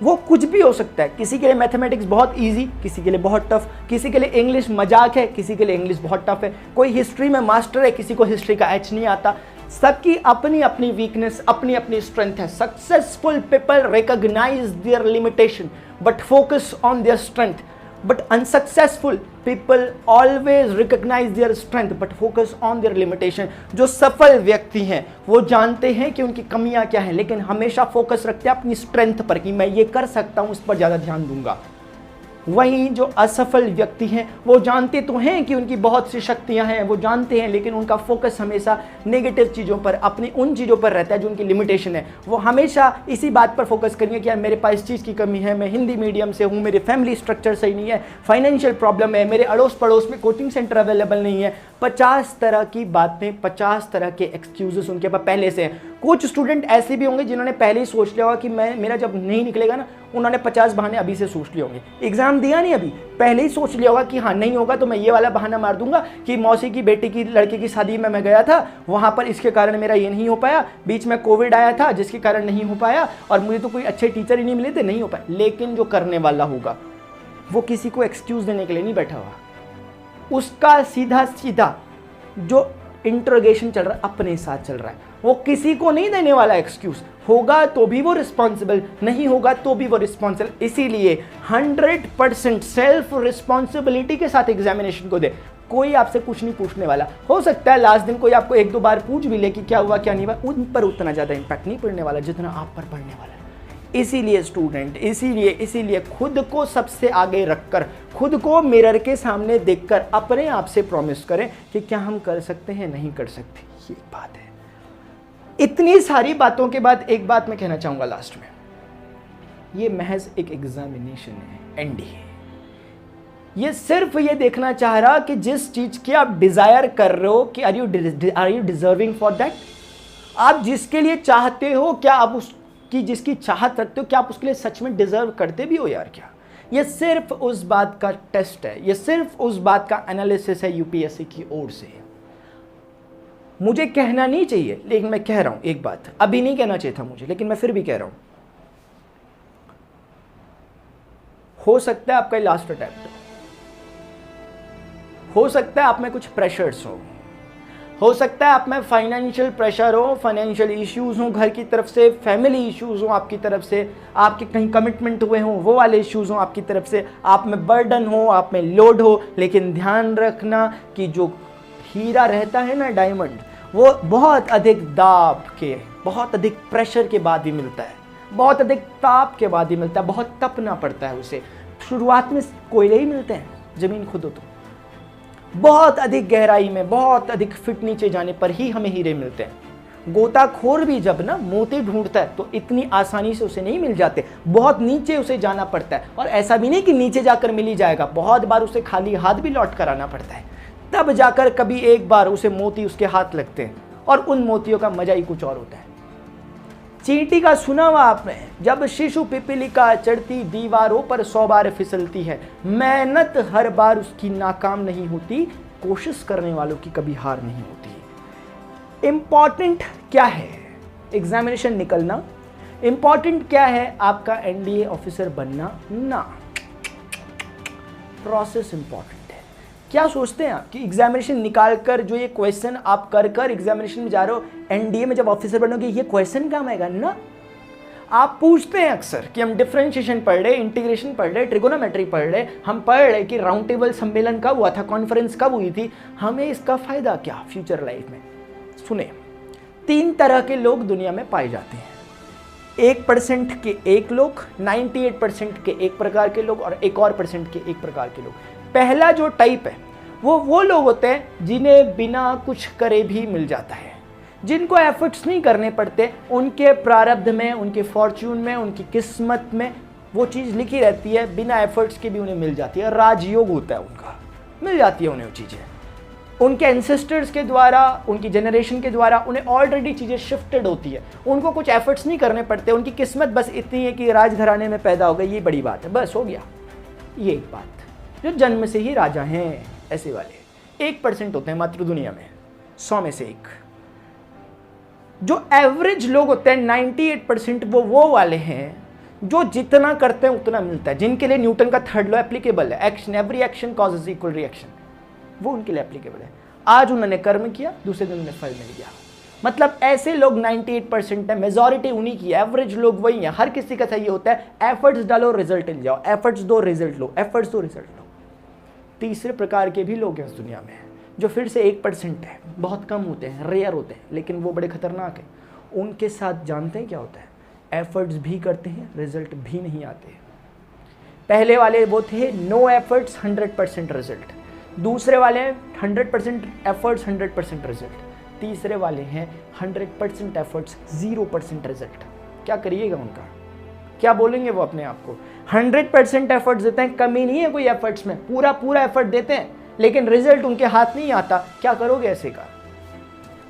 वो कुछ भी हो सकता है, किसी के लिए मैथमेटिक्स बहुत इजी, किसी के लिए बहुत टफ, किसी के लिए इंग्लिश मजाक है, किसी के लिए इंग्लिश बहुत टफ है, कोई हिस्ट्री में मास्टर है, किसी को हिस्ट्री का एच नहीं आता। सबकी अपनी अपनी वीकनेस, अपनी अपनी स्ट्रेंथ है। Successful people recognise their limitation but focus on their strength, but unsuccessful people always recognise their strength but focus on their limitation. जो सफल व्यक्ति हैं वो जानते हैं कि उनकी कमियां क्या हैं, लेकिन हमेशा फोकस रखते हैं अपनी स्ट्रेंथ पर कि मैं ये कर सकता हूं, इस पर ज़्यादा ध्यान दूंगा। वहीं जो असफल व्यक्ति हैं वो जानते तो हैं कि उनकी बहुत सी शक्तियां हैं, वो जानते हैं, लेकिन उनका फोकस हमेशा नेगेटिव चीज़ों पर, अपनी उन चीज़ों पर रहता है जो उनकी लिमिटेशन है। वो हमेशा इसी बात पर फोकस करेंगे कि यार मेरे पास इस चीज़ की कमी है, मैं हिंदी मीडियम से हूँ, मेरी फैमिली स्ट्रक्चर सही नहीं है, फाइनेंशियल प्रॉब्लम है, मेरे अड़ोस पड़ोस में कोचिंग सेंटर अवेलेबल नहीं है। 50 तरह की बातें, 50 तरह के एक्सक्यूजेस उनके पास पहले से हैं। कुछ स्टूडेंट ऐसे भी होंगे जिन्होंने पहले ही सोच लिया होगा कि मेरा जब नहीं निकलेगा ना, उन्होंने 50 बहाने अभी से सोच लिए होंगे। एग्जाम दिया नहीं अभी, पहले ही सोच लिया होगा कि हाँ नहीं होगा तो मैं ये वाला बहाना मार दूंगा कि मौसी की बेटी की लड़के की शादी में मैं गया था, वहां पर इसके कारण मेरा ये नहीं हो पाया, बीच में कोविड आया था जिसके कारण नहीं हो पाया, और मुझे तो कोई अच्छे टीचर ही नहीं मिले थे, नहीं हो पाया। लेकिन जो करने वाला होगा वो किसी को एक्सक्यूज देने के लिए नहीं बैठा हुआ, उसका सीधा सीधा जो इंट्रोगेशन चल रहा है अपने साथ चल रहा है, वो किसी को नहीं देने वाला एक्सक्यूज। होगा तो भी वो रिस्पॉन्सिबल, नहीं होगा तो भी वो रिस्पॉन्सिबल। इसीलिए 100% सेल्फ रिस्पॉन्सिबिलिटी के साथ एग्जामिनेशन को दे। कोई आपसे कुछ नहीं पूछने वाला। हो सकता है लास्ट दिन कोई आपको 1-2 बार पूछ भी ले कि क्या हुआ क्या नहीं हुआ, उन पर उतना ज़्यादा इंपैक्ट नहीं पड़ने वाला जितना आप पर पड़ने वाला है। इसीलिए स्टूडेंट, इसीलिए खुद को सबसे आगे रखकर, खुद को मिरर के सामने देखकर अपने आप से प्रॉमिस करें कि क्या हम कर सकते हैं, नहीं कर सकते। ये बात है। इतनी सारी बातों के बाद एक बात मैं कहना चाहूंगा लास्ट में, ये महज एक एग्जामिनेशन है, एनडीए। ये सिर्फ ये देखना चाह रहा कि जिस चीज की आप डिजायर कर रहे हो कि are you deserving for that, आप जिसके लिए चाहते हो क्या आप उसकी जिसकी चाहत रखते हो क्या आप उसके लिए सच में डिजर्व करते भी हो यार क्या। ये सिर्फ उस बात का टेस्ट है, ये सिर्फ उस बात का एनालिसिस है यूपीएससी की ओर से। मुझे कहना नहीं चाहिए लेकिन मैं कह रहा हूं एक बात, अभी नहीं कहना चाहिए था मुझे लेकिन मैं फिर भी कह रहा हूं, हो सकता है आपका लास्ट अटेम्प्ट, हो सकता है आप में कुछ प्रेशर्स हो सकता है आप में फाइनेंशियल प्रेशर हो, फाइनेंशियल इश्यूज हो घर की तरफ से, फैमिली इश्यूज हो आपकी तरफ से, आपके कहीं कमिटमेंट हुए हो वो वाले इश्यूज हो आपकी तरफ से, आप में बर्डन हो, आप में लोड हो। लेकिन ध्यान रखना कि जो हीरा रहता है ना, डायमंड, वो बहुत अधिक दाब के, बहुत अधिक प्रेशर के बाद ही मिलता है, बहुत अधिक ताप के बाद ही मिलता है, बहुत तपना पड़ता है उसे। शुरुआत में कोयले ही मिलते हैं, जमीन खुदो तो बहुत अधिक गहराई में, बहुत अधिक फिट नीचे जाने पर ही हमें हीरे मिलते हैं। गोताखोर भी जब ना मोती ढूंढता है तो इतनी आसानी से उसे नहीं मिल जाते, बहुत नीचे उसे जाना पड़ता है। और ऐसा भी नहीं कि नीचे जाकर मिल ही जाएगा, बहुत बार उसे खाली हाथ भी लौट कर आना पड़ता है, तब जाकर कभी एक बार उसे मोती उसके हाथ लगते हैं, और उन मोतियों का मजा ही कुछ और होता है। चींटी का सुना हुआ आपने, जब शिशु पिपीलिका चढ़ती दीवारों पर 100 बार फिसलती है, मेहनत हर बार उसकी नाकाम नहीं होती, कोशिश करने वालों की कभी हार नहीं होती। इंपॉर्टेंट क्या है एग्जामिनेशन निकलना, इंपॉर्टेंट क्या है आपका एनडीए ऑफिसर बनना ना, प्रोसेस इंपॉर्टेंट है। क्या सोचते हैं आप कि एग्जामिनेशन निकाल कर जो ये क्वेश्चन आप कर एग्जामिनेशन में जा रहे हो, एनडीए में जब ऑफिसर बनोगे ये क्वेश्चन काम आएगा ना। आप पूछते हैं अक्सर कि हम डिफरेंशिएशन पढ़ रहे, इंटीग्रेशन पढ़ रहे, ट्रिगोनोमेट्री पढ़ रहे, हम पढ़ रहे कि राउंड टेबल सम्मेलन कब हुआ था, कॉन्फ्रेंस कब हुई थी, हमें इसका फायदा क्या फ्यूचर लाइफ में। सुने, 3 तरह के लोग दुनिया में पाए जाते हैं, 1% के एक लोग, 98% के एक प्रकार के लोग, और 1 और % के एक प्रकार के लोग। पहला जो टाइप है वो लोग होते हैं जिन्हें बिना कुछ करे भी मिल जाता है, जिनको एफर्ट्स नहीं करने पड़ते, उनके प्रारब्ध में, उनके फॉर्च्यून में, उनकी किस्मत में वो चीज़ लिखी रहती है, बिना एफर्ट्स के भी उन्हें मिल जाती है। राजयोग होता है उनका, मिल जाती है उन्हें वो चीज़ें, उनके एंसेस्टर्स के द्वारा, उनकी जनरेशन के द्वारा उन्हें ऑलरेडी चीज़ें शिफ्टेड होती है, उनको कुछ एफर्ट्स नहीं करने पड़ते, उनकी किस्मत बस इतनी है कि राजघराने में पैदा हो गई, ये बड़ी बात है, बस हो गया। ये एक बात, जो जन्म से ही राजा हैं ऐसे वाले 1% होते हैं मात्र दुनिया में, 100 में से 1। जो एवरेज लोग होते हैं 98% वो वाले हैं जो जितना करते हैं उतना मिलता है, जिनके लिए न्यूटन का 3rd लॉ एप्लीकेबल है, action every action causes equal reaction, वो उनके लिए एप्लीकेबल है। आज उन्होंने कर्म किया, दूसरे दिन उन्हें फल मिल गया। मतलब ऐसे लोग 98% है, मेजॉरिटी उन्हीं की, एवरेज लोग वही है। हर किसी का सही होता है, एफर्ट्स डालो रिजल्ट ले जाओ, एफर्ट्स दो रिजल्ट लो, एफर्ट्स दो रिजल्ट लो। तीसरे प्रकार के भी लोग हैं इस दुनिया में जो फिर से 1% है, बहुत कम होते हैं, रेयर होते हैं, लेकिन वो बड़े खतरनाक हैं। उनके साथ जानते हैं क्या होता है, एफर्ट्स भी करते हैं, रिजल्ट भी नहीं आते। पहले वाले वो थे नो एफर्ट्स 100% रिजल्ट, दूसरे वाले हैं 100% एफर्ट्स 100% रिजल्ट, तीसरे वाले हैं 100% एफर्ट्स 0% रिजल्ट। क्या करिएगा उनका, क्या बोलेंगे वो अपने आप को? 100% एफर्ट्स देते हैं, कमी नहीं है कोई एफर्ट्स में, पूरा एफर्ट देते हैं, लेकिन रिजल्ट उनके हाथ नहीं आता। क्या करोगे ऐसे का?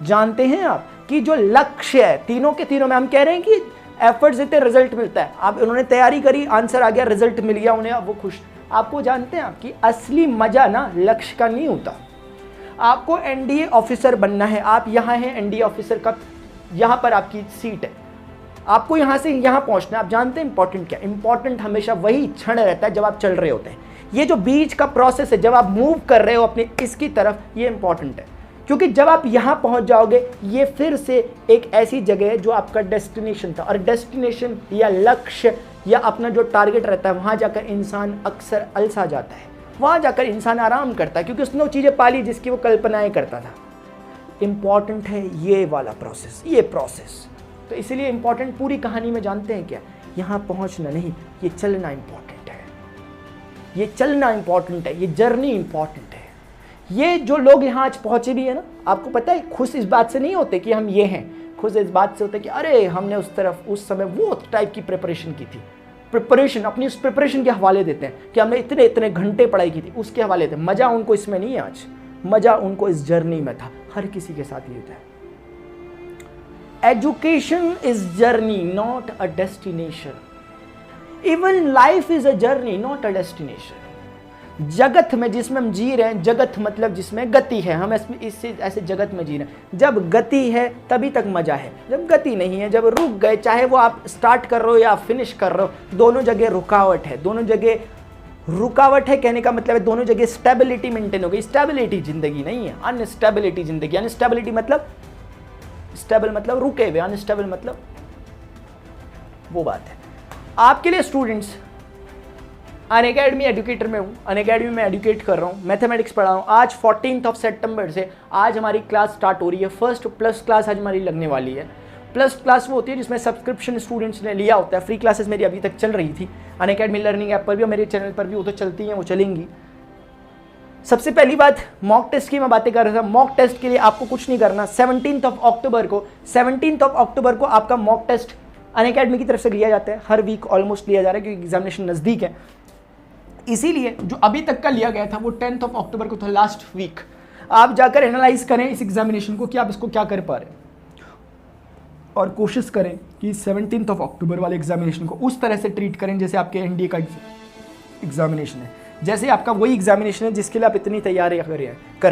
जानते हैं आप कि जो लक्ष्य है तीनों के तीनों में, हम कह रहे हैं कि एफर्ट्स देते रिजल्ट मिलता है, आप उन्होंने तैयारी करी, आंसर आ गया, रिजल्ट मिल गया उन्हें, अब वो खुश। आपको जानते हैं आप कि असली मजा ना लक्ष्य का नहीं होता। आपको एनडीए ऑफिसर बनना है, आप यहाँ हैं एनडीए ऑफिसर का, यहाँ पर आपकी सीट है, आपको यहाँ से यहाँ पहुँचना है। आप जानते हैं इंपॉर्टेंट क्या? इंपॉर्टेंट हमेशा वही क्षण रहता है जब आप चल रहे होते हैं। ये जो बीच का प्रोसेस है, जब आप मूव कर रहे हो अपने इसकी तरफ, ये इंपॉर्टेंट है, क्योंकि जब आप यहाँ पहुँच जाओगे, ये फिर से एक ऐसी जगह है जो आपका डेस्टिनेशन था, और डेस्टिनेशन या लक्ष्य या अपना जो टारगेट रहता है, वहाँ जाकर इंसान अक्सर अलसा जाता है, वहाँ जाकर इंसान आराम करता है, क्योंकि उसने वो चीज़ें पाली जिसकी वो कल्पनाएं करता था। इंपॉर्टेंट है ये वाला प्रोसेस, ये प्रोसेस। तो इसीलिए इंपॉर्टेंट पूरी कहानी में जानते हैं क्या? यहाँ पहुँचना नहीं, ये चलना इंपॉर्टेंट है, ये चलना इंपॉर्टेंट है, ये जर्नी इंपॉर्टेंट है। ये जो लोग यहाँ आज पहुँचे भी है ना, आपको पता है, खुश इस बात से नहीं होते कि हम ये हैं, खुश इस बात से होते कि अरे हमने उस तरफ उस समय वो टाइप की प्रिपरेशन की थी। प्रिपरेशन, अपनी उस प्रिपरेशन के हवाले देते हैं कि हमने इतने इतने घंटे पढ़ाई की थी, उसके हवाले देते हैं। मज़ा उनको इसमें नहीं है आज, मज़ा उनको इस जर्नी में था। हर किसी के साथ ये होता है। Education is journey not a destination. Even life is a journey not a destination. जगत में जिसमें हम जी रहे हैं, जगत मतलब जिसमें गति है, हम इससे ऐसे जगत में जी रहे हैं। जब गति है तभी तक मजा है, जब गति नहीं है, जब रुक गए, चाहे वो आप स्टार्ट कर रहे हो या फिनिश कर रहे हो, दोनों जगह रुकावट है, दोनों जगह रुकावट है। कहने का मतलब है दोनों जगह स्टेबिलिटी मेंटेन हो गई। स्टेबिलिटी जिंदगी नहीं है, अनस्टेबिलिटी जिंदगी। अनस्टेबिलिटी मतलब, स्टेबल मतलब रुके हुए, अनस्टेबल मतलब वो बात है। आपके लिए स्टूडेंट्स, अनअकैडमी एजुकेटर में हूँ, अनअकैडमी में एजुकेट कर रहा हूँ, मैथमेटिक्स पढ़ा हूँ। आज 14 सितंबर से आज हमारी क्लास स्टार्ट हो रही है। फर्स्ट प्लस क्लास आज हमारी लगने वाली है। प्लस क्लास वो होती है जिसमें सब्सक्रिप्शन स्टूडेंट्स ने लिया होता है। फ्री क्लासेस मेरी अभी तक चल रही थी, अनअकैडमी लर्निंग ऐप पर भी और मेरे चैनल पर भी, वो तो चलती हैं, वो चलेंगी। सबसे पहली बात, मॉक टेस्ट की मैं बातें कर रहा था। मॉक टेस्ट के लिए आपको कुछ नहीं करना। 17 अक्टूबर को आपका मॉक टेस्ट अनअकैडमी की तरफ से लिया जाता है। हर वीक ऑलमोस्ट लिया जा रहा है क्योंकि एग्जामिनेशन नज़दीक है। इसीलिए जो अभी तक का लिया गया था वो 10 अक्टूबर को था, लास्ट वीक। आप जाकर एनालाइज करें इस एग्जामिनेशन को कि आप इसको क्या कर पा रहे हैं, और कोशिश करें कि 17 अक्टूबर वाले एग्जामिनेशन को उस तरह से ट्रीट करें जैसे आपके एनडीए का एग्जामिनेशन है, जैसे आपका वही एग्जामिनेशन है जिसके लिए आप इतनी तैयारी कर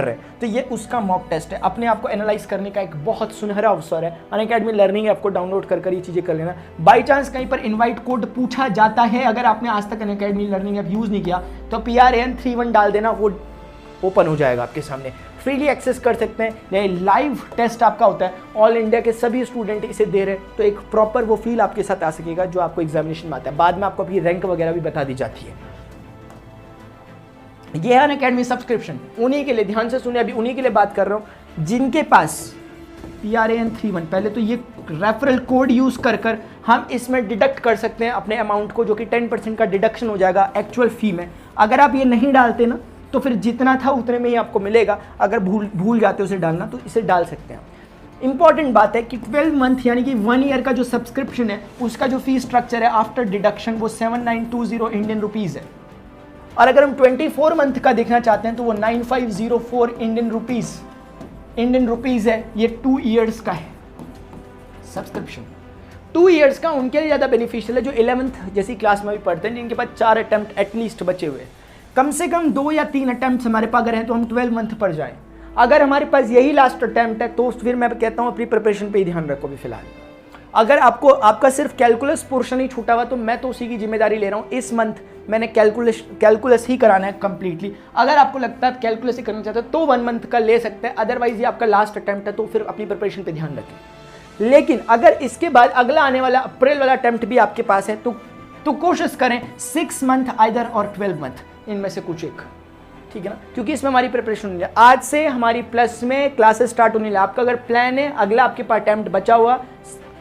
रहे हैं। तो ये उसका मॉक टेस्ट है। अपने आप को एनालाइज करने का एक बहुत सुनहरा अवसर है। अनअकैडमी लर्निंग ऐप को डाउनलोड कर ये चीज़ें कर लेना। बाई चांस कहीं पर इनवाइट कोड पूछा जाता है, अगर आपने आज तक अनअकैडमी लर्निंग ऐप यूज़ नहीं किया तो PRN31 डाल देना, वो ओपन हो जाएगा आपके सामने, फ्रीली एक्सेस कर सकते हैं। ये लाइव टेस्ट आपका होता है, ऑल इंडिया के सभी स्टूडेंट इसे दे रहे हैं, तो एक प्रॉपर वो फील आपके साथ आ सकेगा जो आपको एग्जामिनेशन में आता है। बाद में आपको अपनी रैंक वगैरह भी बता दी जाती है। ये है अनअकैडमी सब्सक्रिप्शन, उन्हीं के लिए, ध्यान से सुनिए, अभी उन्हीं के लिए बात कर रहा हूँ जिनके पास PRN31। पहले तो ये रेफरल कोड यूज़ कर हम इसमें डिडक्ट कर सकते हैं अपने अमाउंट को, जो कि 10% का डिडक्शन हो जाएगा एक्चुअल फ़ी में। अगर आप ये नहीं डालते ना तो फिर जितना था उतने में ही आपको मिलेगा। अगर भूल जाते उसे डालना तो इसे डाल सकते हैं। इंपॉर्टेंट बात है कि 12 मंथ यानी कि 1 ईयर का जो सब्सक्रिप्शन है उसका जो फी स्ट्रक्चर है आफ्टर डिडक्शन वो 7920 इंडियन रुपीज़ है। और अगर हम 24 मंथ का देखना चाहते हैं तो वो 9504 इंडियन रुपीज़ है। ये 2 ईयर्स का है सब्सक्रिप्शन। 2 ईयर्स का उनके लिए ज़्यादा बेनिफिशियल है जो 11th जैसी क्लास में भी पढ़ते हैं, जिनके पास 4 अटैम्प्ट एटलीस्ट बचे हुए हैं। कम से कम 2 या 3 अटैम्प्ट हमारे पास अगर हैं तो हम 12 मंथ पर जाएं। अगर हमारे पास यही लास्ट अटैम्प्ट है तो फिर मैं कहता हूँ अपनी प्रिपरेशन पे ही ध्यान रखो भी फिलहाल। अगर आपका सिर्फ कैलकुलस पोर्शन ही छूटा हुआ तो मैं तो उसी की जिम्मेदारी ले रहा हूँ। इस मंथ मैंने कैलकुलस ही कराना है कंप्लीटली। अगर आपको लगता है कैलकुलस ही करना चाहते हो तो 1 मंथ का ले सकते हैं, अदरवाइज ये आपका लास्ट अटैम्प्ट है तो फिर अपनी प्रिपरेशन पे ध्यान रखें। लेकिन अगर इसके बाद अगला आने वाला अप्रैल वाला अटैम्प्ट भी आपके पास है तो कोशिश करें 6 मंथ आइदर और 12 मंथ, इनमें से कुछ एक, ठीक है ना, क्योंकि इसमें हमारी प्रिपरेशन होनी है। आज से हमारी प्लस में क्लासेस स्टार्ट होने लगी। आपका अगर प्लान है अगला आपके पास अटैम्प्ट बचा हुआ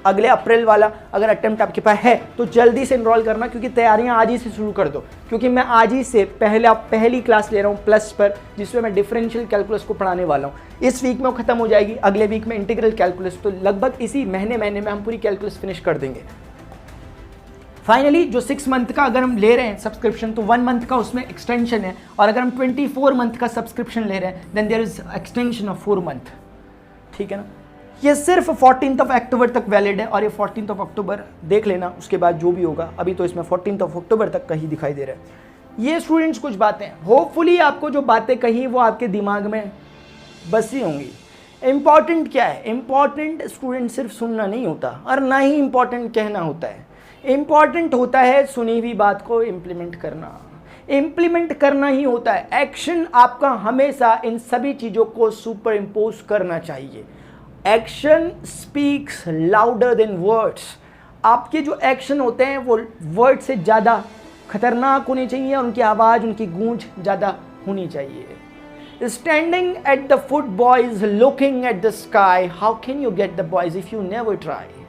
अगले अप्रैल वाला अगर अटेम्प्ट आपके पास है तो जल्दी से इनरोल करना, क्योंकि तैयारियां आज ही से शुरू कर दो, क्योंकि मैं आज ही से पहली क्लास ले रहा हूँ प्लस पर, जिसमें मैं डिफरेंशियल कैलकुलस को पढ़ाने वाला हूँ। इस वीक में वो खत्म हो जाएगी, अगले वीक में इंटीग्रल कैलकुलस, तो लगभग इसी महीने में हम पूरी कैलकुलस फिनिश कर देंगे। फाइनली जो 6 मंथ का अगर हम ले रहे हैं सब्सक्रिप्शन, तो 1 मंथ का उसमें एक्सटेंशन है, और अगर हम 24 मंथ का सब्सक्रिप्शन ले रहे हैं then there is extension of 4 month. ठीक है ना, ये सिर्फ 14 अक्टूबर तक वैलिड है, और ये 14 अक्टूबर देख लेना, उसके बाद जो भी होगा, अभी तो इसमें 14 अक्टूबर तक का ही दिखाई दे रहा है। ये स्टूडेंट्स कुछ बातें, होपफुली आपको जो बातें कही वो आपके दिमाग में बसी होंगी। इंपॉर्टेंट क्या है? इंपॉर्टेंट स्टूडेंट सिर्फ सुनना नहीं होता, और ना ही इंपॉर्टेंट कहना होता है। इंपॉर्टेंट होता है सुनी हुई बात को इम्प्लीमेंट करना, इम्प्लीमेंट करना ही होता है। एक्शन आपका हमेशा इन सभी चीज़ों को सुपर इम्पोज करना चाहिए। Action speaks louder than words. आपके जो एक्शन होते हैं वो वर्ड से ज़्यादा खतरनाक होने चाहिए, और उनकी आवाज़, उनकी गूंज ज़्यादा होनी चाहिए। Standing at the foot boys looking at the sky, how can you get the boys if you never try.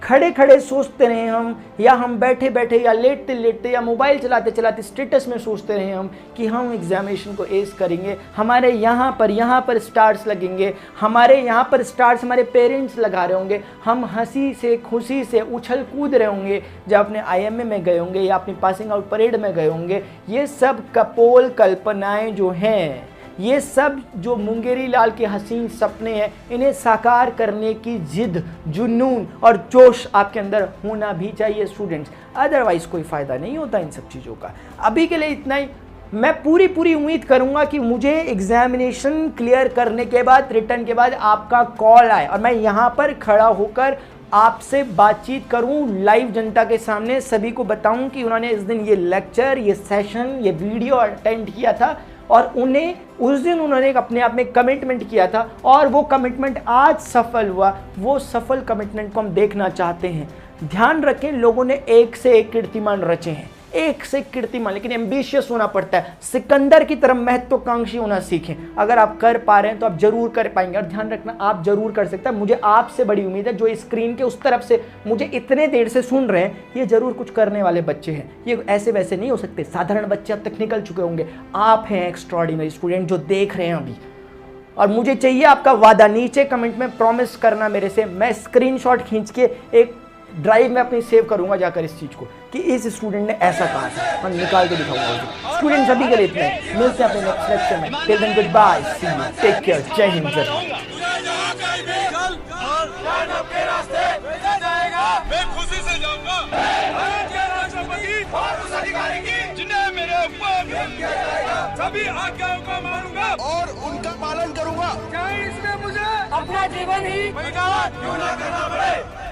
खड़े खड़े सोचते रहे हम, या हम बैठे बैठे, या लेटते लेटते, या मोबाइल चलाते चलाते स्टेटस में सोचते रहे हम कि हम एग्जामिनेशन को एस करेंगे, हमारे यहाँ पर स्टार्स लगेंगे, हमारे यहाँ पर स्टार्स हमारे पेरेंट्स लगा रहे होंगे, हम हंसी से खुशी से उछल कूद रहे होंगे जब अपने IMA में गए होंगे या अपनी पासिंग आउट परेड में गए होंगे। ये सब कपोल कल्पनाएं जो हैं, ये सब जो मुंगेरी लाल के हसीन सपने हैं, इन्हें साकार करने की जिद, जुनून और जोश आपके अंदर होना भी चाहिए स्टूडेंट्स, अदरवाइज कोई फ़ायदा नहीं होता इन सब चीज़ों का। अभी के लिए इतना ही। मैं पूरी उम्मीद करूंगा कि मुझे एग्जामिनेशन क्लियर करने के बाद, रिटर्न के बाद आपका कॉल आए, और मैं यहाँ पर खड़ा होकर आपसे बातचीत करूं लाइव जनता के सामने, सभी को बताऊं कि उन्होंने इस दिन ये लेक्चर, ये सेशन, ये वीडियो अटेंड किया था, और उन्हें उस दिन उन्होंने अपने आप में कमिटमेंट किया था, और वो कमिटमेंट आज सफल हुआ। वो सफल कमिटमेंट को हम देखना चाहते हैं। ध्यान रखें, लोगों ने एक से एक कीर्तिमान रचे हैं, एक से एक कीर्तिमान, लेकिन एम्बिशियस होना पड़ता है। सिकंदर की तरह महत्वाकांक्षी होना सीखें। अगर आप कर पा रहे हैं तो आप जरूर कर पाएंगे, और ध्यान रखना आप जरूर कर सकते हैं। मुझे आपसे बड़ी उम्मीद है, जो स्क्रीन के उस तरफ से मुझे इतने देर से सुन रहे हैं, ये जरूर कुछ करने वाले बच्चे हैं। ये ऐसे वैसे नहीं हो सकते, साधारण बच्चे अब तक निकल चुके होंगे। आप हैं एक्स्ट्राऑर्डिनरी स्टूडेंट जो देख रहे हैं अभी, और मुझे चाहिए आपका वादा। नीचे कमेंट में प्रॉमिस करना मेरे से, मैं स्क्रीनशॉट खींच के एक ड्राइव में अपनी सेव करूंगा जाकर इस चीज को, कि इस स्टूडेंट ने ऐसा कहा था, मैं निकाल के दिखाऊंगा। स्टूडेंट सभी के लिए इतने, मिलते हैं अपने नेक्स्ट लेक्चर में। Till then good bye, see you, take care, Jai Hind, जय भारत। मैं खुशी से जाऊंगा, सभी आज्ञाओं को मानूंगा और उनका पालन करूंगा, चाहे इसमें मुझे अपना जीवन ही क्यों ना करना पड़े।